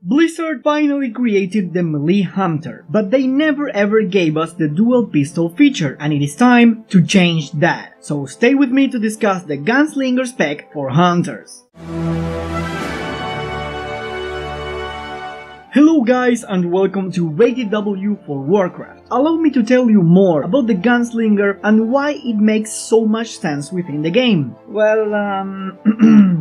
Blizzard finally created the melee hunter, but they never ever gave us the dual pistol feature, and it is time to change that. So stay with me to discuss the Gunslinger spec for hunters. Hello guys and welcome to Rated W for Warcraft. Allow me to tell you more about the Gunslinger and why it makes so much sense within the game. Well,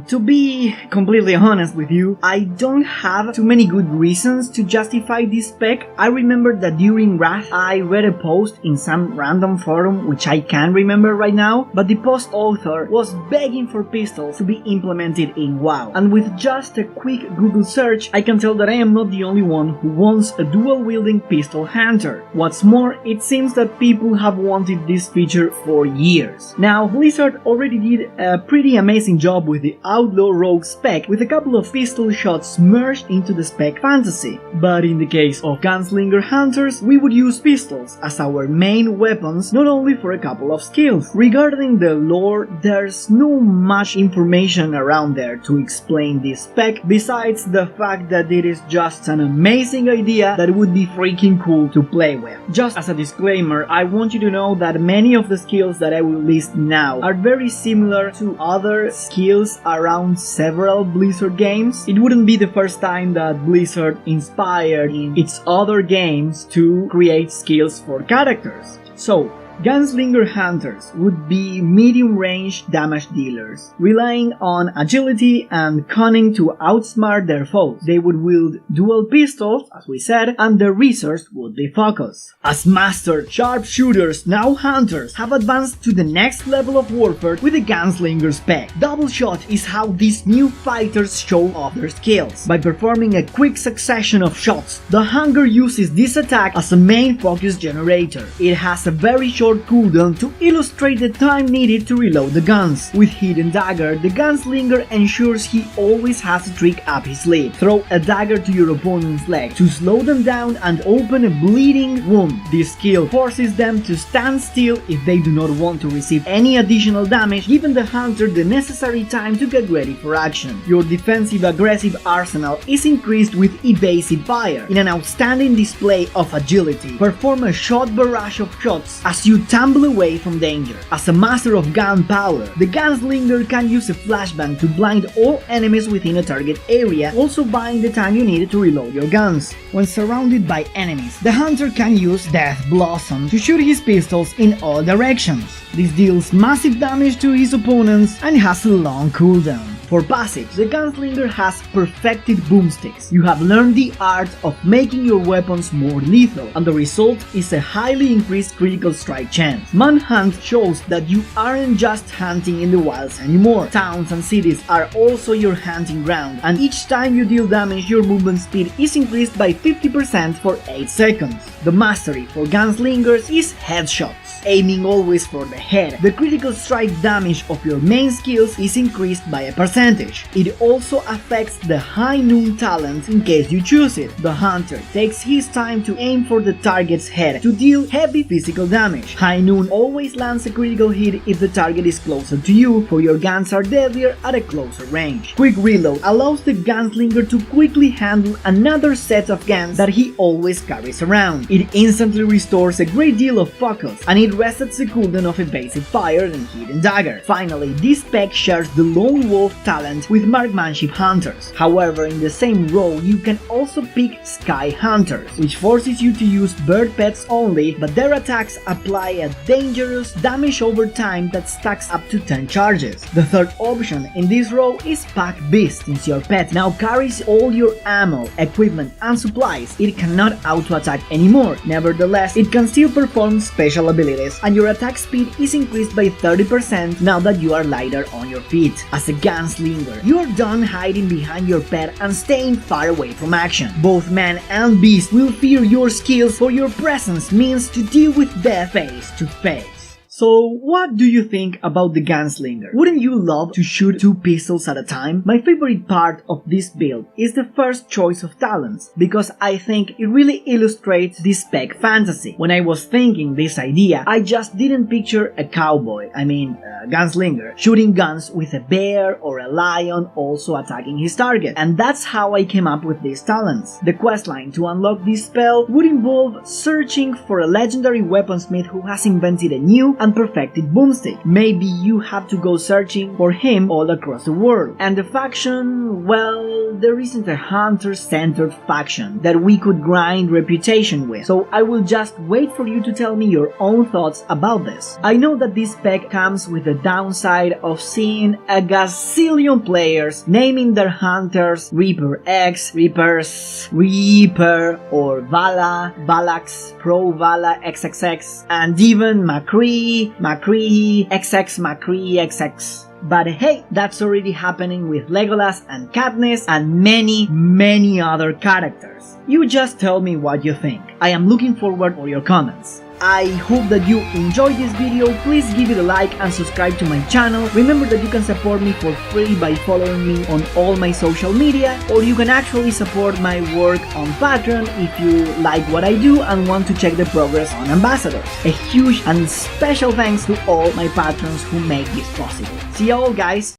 to be completely honest with you, I don't have too many good reasons to justify this spec. I remember that during Wrath I read a post in some random forum which I can't remember right now, but the post author was begging for pistols to be implemented in WoW. And with just a quick Google search, I can tell that I am not the only one who wants a dual-wielding pistol hunter. What's more, it seems that people have wanted this feature for years. Now, Blizzard already did a pretty amazing job with the Outlaw Rogue spec, with a couple of pistol shots merged into the spec fantasy. But in the case of Gunslinger hunters, we would use pistols as our main weapons, not only for a couple of skills. Regarding the lore, there's no much information around there to explain this spec, besides the fact that it is just an amazing idea that would be freaking cool to play with. Just as a disclaimer, I want you to know that many of the skills that I will list now are very similar to other skills around several Blizzard games. It wouldn't be the first time that Blizzard inspired in its other games to create skills for characters. So, Gunslinger hunters would be medium-range damage dealers, relying on agility and cunning to outsmart their foes. They would wield dual pistols, as we said, and their resource would be focus. As master sharpshooters, now hunters have advanced to the next level of warfare with the Gunslinger spec. Double shot is how these new fighters show off their skills. By performing a quick succession of shots, the hunter uses this attack as a main focus generator. It has a very short cooldown to illustrate the time needed to reload the guns. With Hidden Dagger, the Gunslinger ensures he always has a trick up his sleeve. Throw a dagger to your opponent's leg to slow them down and open a bleeding wound. This skill forces them to stand still if they do not want to receive any additional damage, giving the hunter the necessary time to get ready for action. Your defensive aggressive arsenal is increased with evasive fire. In an outstanding display of agility, perform a shot barrage of shots as you tumble away from danger. As a master of gunpowder, the Gunslinger can use a flashbang to blind all enemies within a target area, also buying the time you need to reload your guns. When surrounded by enemies, the hunter can use Death Blossom to shoot his pistols in all directions. This deals massive damage to his opponents and has a long cooldown. For passives, the Gunslinger has perfected boomsticks. You have learned the art of making your weapons more lethal, and the result is a highly increased critical strike chance. Manhunt shows that you aren't just hunting in the wilds anymore. Towns and cities are also your hunting ground, and each time you deal damage, your movement speed is increased by 50% for 8 seconds. The mastery for Gunslingers is headshots. Aiming always for the head, the critical strike damage of your main skills is increased by a percentage. It also affects the High Noon talent in case you choose it. The hunter takes his time to aim for the target's head to deal heavy physical damage. High Noon always lands a critical hit if the target is closer to you, for your guns are deadlier at a closer range. Quick Reload allows the Gunslinger to quickly handle another set of guns that he always carries around. It instantly restores a great deal of focus, and it resets the cooldown of evasive fire and Hidden Dagger. Finally, this spec shares the Lone Wolf talent with Marksmanship Hunters. However, in the same role, you can also pick Sky Hunters, which forces you to use bird pets only, but their attacks apply a dangerous damage over time that stacks up to 10 charges. The third option in this row is Pack Beast. Since your pet now carries all your ammo, equipment and supplies, it cannot auto-attack anymore. Nevertheless, it can still perform special abilities, and your attack speed is increased by 30% now that you are lighter on your feet. As a Gunslinger, you are done hiding behind your pet and staying far away from action. Both man and beast will fear your skills, for your presence means to deal with death face to face. So, what do you think about the Gunslinger? Wouldn't you love to shoot 2 pistols at a time? My favorite part of this build is the first choice of talents, because I think it really illustrates the spec fantasy. When I was thinking this idea, I just didn't picture a cowboy, gunslinger, shooting guns with a bear or a lion also attacking his target. And that's how I came up with these talents. The questline to unlock this spell would involve searching for a legendary weaponsmith who has invented a new and perfected boomstick. Maybe you have to go searching for him all across the world. And the faction, well, there isn't a hunter-centered faction that we could grind reputation with, so I will just wait for you to tell me your own thoughts about this. I know that this spec comes with the downside of seeing a gazillion players naming their hunters Reaper X, Reaper, or Vala, Valax, Pro Vala XXX, and even McCree, XX McCree XX. But hey, that's already happening with Legolas and Katniss and many other characters. You just tell me what you think. I am looking forward for your comments. I hope that you enjoyed this video. Please give it a like and subscribe to my channel. Remember that you can support me for free by following me on all my social media, or you can actually support my work on Patreon if you like what I do and want to check the progress on ambassadors. A huge and special thanks to all my patrons who make this possible. See you all, guys!